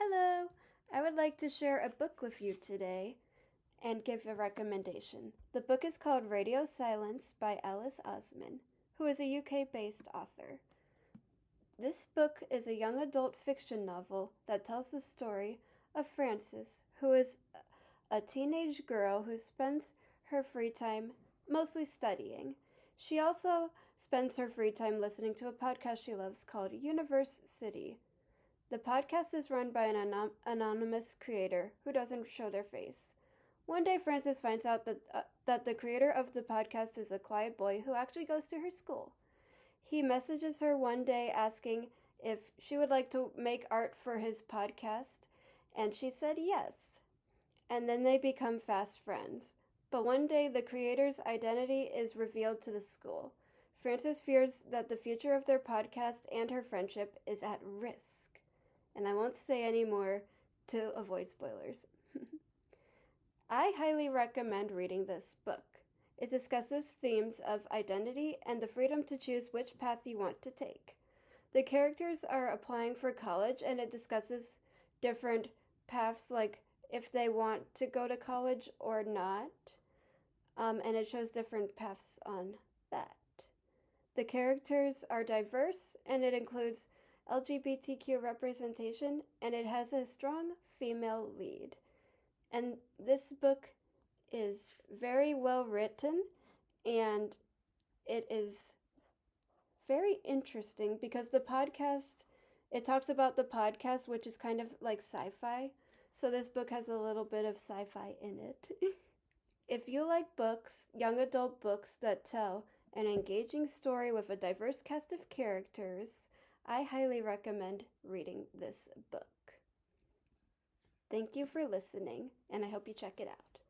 Hello! I would like to share a book with you today and give a recommendation. The book is called Radio Silence by Alice Oseman, who is a UK-based author. This book is a young adult fiction novel that tells the story of Frances, who is a teenage girl who spends her free time mostly studying. She also spends her free time listening to a podcast she loves called Universe City. The podcast is run by an anonymous creator who doesn't show their face. One day, Frances finds out that the creator of the podcast is a quiet boy who actually goes to her school. He messages her one day asking if she would like to make art for his podcast, and she said yes. And then they become fast friends. But one day, the creator's identity is revealed to the school. Frances fears that the future of their podcast and her friendship is at risk. And I won't say any more to avoid spoilers. I highly recommend reading this book. It discusses themes of identity and the freedom to choose which path you want to take. The characters are applying for college, and it discusses different paths, like if they want to go to college or not, and it shows different paths on that. The characters are diverse, and it includes LGBTQ representation, and it has a strong female lead. And this book is very well written, and it is very interesting because it talks about the podcast, which is kind of like sci-fi. So this book has a little bit of sci-fi in it. If you like books, young adult books that tell an engaging story with a diverse cast of characters, I highly recommend reading this book. Thank you for listening, and I hope you check it out.